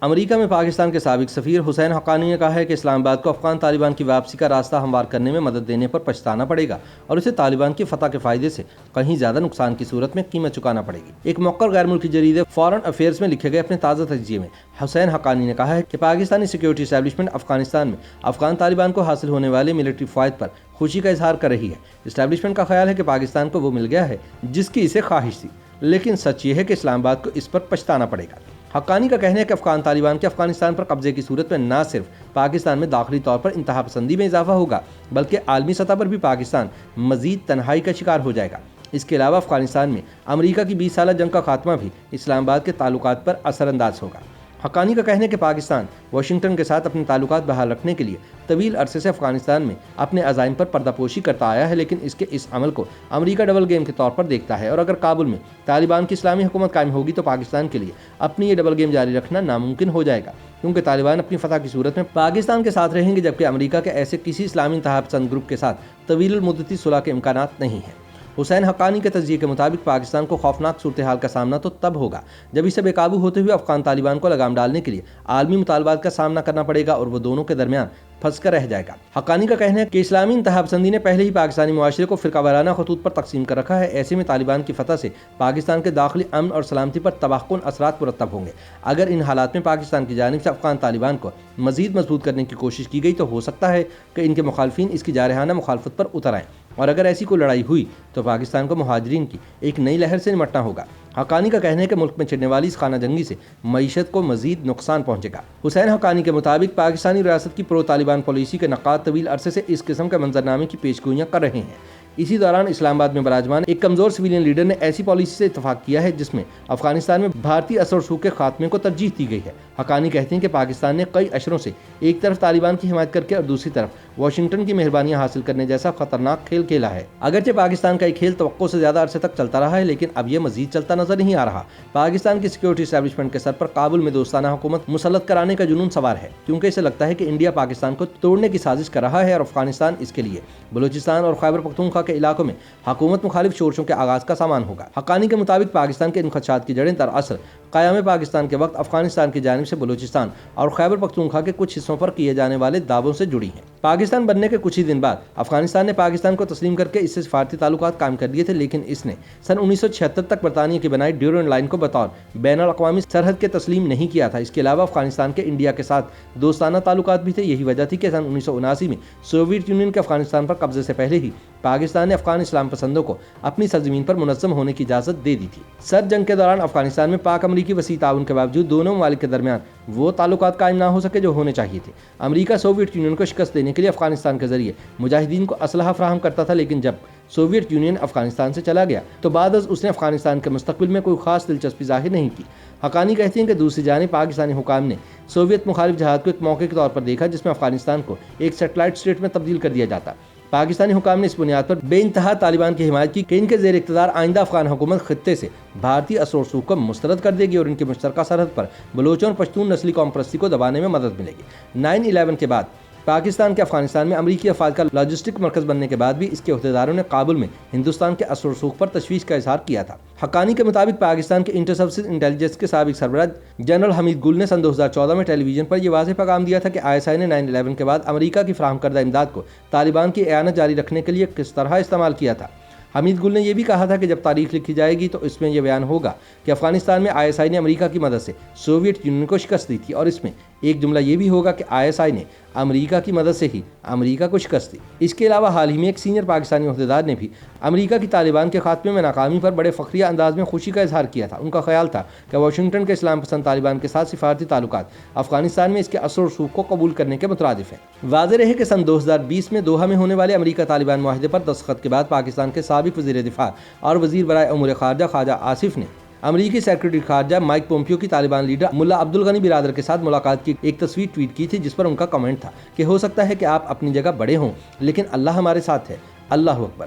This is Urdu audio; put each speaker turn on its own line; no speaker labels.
امریکہ میں پاکستان کے سابق سفیر حسین حقانی نے کہا ہے کہ اسلام آباد کو افغان طالبان کی واپسی کا راستہ ہموار کرنے میں مدد دینے پر پچھتانا پڑے گا اور اسے طالبان کی فتح کے فائدے سے کہیں زیادہ نقصان کی صورت میں قیمت چکانا پڑے گی۔ ایک موقر غیر ملکی جریدے فارن افیئرز میں لکھے گئے اپنے تازہ تجزیے میں حسین حقانی نے کہا ہے کہ پاکستانی سیکیورٹی اسٹیبلشمنٹ افغانستان میں افغان طالبان کو حاصل ہونے والے ملٹری فوائد پر خوشی کا اظہار کر رہی ہے۔ اسٹیبلشمنٹ کا خیال ہے کہ پاکستان کو وہ مل گیا ہے جس کی اسے خواہش تھی، لیکن سچ یہ ہے کہ اسلام آباد کو اس پر پچھتانا پڑے گا۔ حقانی کا کہنا ہے کہ افغان طالبان کے افغانستان پر قبضے کی صورت میں نہ صرف پاکستان میں داخلی طور پر انتہا پسندی میں اضافہ ہوگا بلکہ عالمی سطح پر بھی پاکستان مزید تنہائی کا شکار ہو جائے گا۔ اس کے علاوہ افغانستان میں امریکہ کی 20 سالہ جنگ کا خاتمہ بھی اسلام آباد کے تعلقات پر اثر انداز ہوگا۔ حقانی کا کہنا ہے کہ پاکستان واشنگٹن کے ساتھ اپنے تعلقات بحال رکھنے کے لیے طویل عرصے سے افغانستان میں اپنے عزائم پر پردہ پوشی کرتا آیا ہے، لیکن اس عمل کو امریکہ ڈبل گیم کے طور پر دیکھتا ہے اور اگر کابل میں طالبان کی اسلامی حکومت قائم ہوگی تو پاکستان کے لیے اپنی یہ ڈبل گیم جاری رکھنا ناممکن ہو جائے گا، کیونکہ طالبان اپنی فتح کی صورت میں پاکستان کے ساتھ رہیں گے جبکہ امریکہ کے ایسے کسی اسلامی انتہا پسند گروپ کے ساتھ طویل المدتی صلح کے امکانات نہیں ہیں۔ حسین حقانی کے تجزیے کے مطابق پاکستان کو خوفناک صورتحال کا سامنا تو تب ہوگا جب اسے بے قابو ہوتے ہوئے افغان طالبان کو لگام ڈالنے کے لیے عالمی مطالبات کا سامنا کرنا پڑے گا اور وہ دونوں کے درمیان پھنس کر رہ جائے گا۔ حقانی کا کہنا ہے کہ اسلامی انتہا پسندی نے پہلے ہی پاکستانی معاشرے کو فرقہ وارانہ خطوط پر تقسیم کر رکھا ہے، ایسے میں طالبان کی فتح سے پاکستان کے داخلی امن اور سلامتی پر تباہ کن اثرات مرتب ہوں گے۔ اگر ان حالات میں پاکستان کی جانب سے افغان طالبان کو مزید مضبوط کرنے کی کوشش کی گئی تو ہو سکتا ہے کہ ان کے مخالفین اس کی جارحانہ مخالفت پر اتر آئیں، اور اگر ایسی کوئی لڑائی ہوئی تو پاکستان کو مہاجرین کی ایک نئی لہر سے نمٹنا ہوگا۔ حقانی کا کہنا ہے کہ ملک میں چھڑنے والی اس خانہ جنگی سے معیشت کو مزید نقصان پہنچے گا۔ حسین حقانی کے مطابق پاکستانی ریاست کی پرو طالبان پالیسی کے نقاد طویل عرصے سے اس قسم کے منظرنامے کی پیشگوئیاں کر رہے ہیں۔ اسی دوران اسلام آباد میں براجمان ایک کمزور سویلین لیڈر نے ایسی پالیسی سے اتفاق کیا ہے جس میں افغانستان میں بھارتی اثر و رسوخ کے خاتمے کو ترجیح دی گئی ہے۔ حقانی کہتے ہیں کہ پاکستان نے کئی اشروں سے ایک طرف طالبان کی حمایت کر کے اور دوسری طرف واشنگٹن کی مہربانیاں حاصل کرنے جیسا خطرناک کھیل کھیلا ہے۔ اگرچہ پاکستان کا یہ کھیل توقع سے زیادہ عرصے تک چلتا رہا ہے لیکن اب یہ مزید چلتا نظر نہیں آ رہا۔ پاکستان کی سیکیورٹی اسٹیبلشمنٹ کے سر پر کابل میں دوستانہ حکومت مسلط کرانے کا جنون سوار ہے، کیونکہ اسے لگتا ہے کہ انڈیا پاکستان کو توڑنے کی سازش کر رہا ہے اور افغانستان اس کے لیے بلوچستان اور خیبر پختونخوا کے علاقوں میں حکومت مخالف شورشوں کے آغاز کا سامان ہوگا۔ حقانی کے مطابق پاکستان کے ان خدشات کی جڑیں دراصل قیام پاکستان کے وقت افغانستان کی جانب سے بلوچستان اور خیبر پختونخوا کے کچھ حصوں پر کیے جانے والے دعووں سے جڑی ہیں۔ پاکستان بننے کے کچھ ہی دن بعد افغانستان نے پاکستان کو تسلیم کر کے اس سے سفارتی تعلقات قائم کر لیے تھے، لیکن اس نے سن 1976 تک برطانیہ کی بنائی ڈیورنڈ لائن کو بطور بین الاقوامی سرحد کے تسلیم نہیں کیا تھا۔ اس کے علاوہ افغانستان کے انڈیا کے ساتھ دوستانہ تعلقات بھی تھے، یہی وجہ تھی کہ سن 1979 میں سوویت یونین کے افغانستان پر قبضے سے پہلے ہی پاکستان نے افغان اسلام پسندوں کو اپنی سرزمین پر منظم ہونے کی اجازت دے دی تھی۔ سرد جنگ کے دوران افغانستان میں پاک امریکی وسیع تعاون کے باوجود دونوں ممالک کے درمیان وہ تعلقات قائم نہ ہو سکے جو ہونے چاہیے تھے۔ امریکہ سوویت یونین کو شکست دینے کے لیے افغانستان کے ذریعے مجاہدین کو اسلحہ فراہم کرتا تھا، لیکن جب سوویت یونین افغانستان سے چلا گیا تو بعد از اس نے افغانستان کے مستقبل میں کوئی خاص دلچسپی ظاہر نہیں کی۔ حقانی کہتے ہیں کہ دوسری جانب پاکستانی حکام نے سوویت مخالف جہاد کو ایک موقع کے طور پر دیکھا جس میں افغانستان کو ایک سیٹلائٹ اسٹیٹ میں تبدیل کر دیا جاتا۔ پاکستانی حکام نے اس بنیاد پر بے انتہا طالبان کی حمایت کی کہ ان کے زیر اقتدار آئندہ افغان حکومت خطے سے بھارتی اثر و رسوخ کو مسترد کر دے گی اور ان کی مشترکہ سرحد پر بلوچوں اور پشتون نسلی قوم پرستی کو دبانے میں مدد ملے گی۔ 9/11 کے بعد پاکستان کے افغانستان میں امریکی افواج کا لاجسٹک مرکز بننے کے بعد بھی اس کے عہدیداروں نے کابل میں ہندوستان کے اثر و رسوخ پر تشویش کا اظہار کیا تھا۔ حقانی کے مطابق پاکستان کے انٹر سروسز انٹیلیجنس کے سابق سربراہ جنرل حمید گل نے سن 2014 میں ٹیلی ویژن پر یہ واضح پیغام دیا تھا کہ ISI نے 9/11 کے بعد امریکہ کی فراہم کردہ امداد کو طالبان کی اعانت جاری رکھنے کے لیے کس طرح استعمال کیا تھا۔ حمید گل نے یہ بھی کہا تھا کہ جب تاریخ لکھی جائے گی تو اس میں یہ بیان ہوگا کہ افغانستان میں ISI نے امریکہ کی مدد سے سوویت یونین کو شکست دی تھی، اور اس میں ایک جملہ یہ بھی ہوگا کہ ISI نے امریکہ کی مدد سے ہی امریکہ کو شکست دی۔ اس کے علاوہ حال ہی میں ایک سینئر پاکستانی عہدیدار نے بھی امریکہ کی طالبان کے خاتمے میں ناکامی پر بڑے فخریہ انداز میں خوشی کا اظہار کیا تھا۔ ان کا خیال تھا کہ واشنگٹن کے اسلام پسند طالبان کے ساتھ سفارتی تعلقات افغانستان میں اس کے اثر و رسوخ کو قبول کرنے کے مترادف ہیں۔ واضح رہے کہ سن 2020 میں دوحہ میں ہونے والے امریکہ طالبان معاہدے پر دستخط کے بعد پاکستان کے سابق وزیر دفاع اور وزیر برائے امور خارجہ خواجہ آصف نے امریکی سیکرٹری خارجہ مائک پومپیو کی طالبان لیڈر ملا عبدالغنی برادر کے ساتھ ملاقات کی ایک تصویر ٹویٹ کی تھی، جس پر ان کا کمنٹ تھا کہ ہو سکتا ہے کہ آپ اپنی جگہ بڑے ہوں لیکن اللہ ہمارے ساتھ ہے، اللہ اکبر۔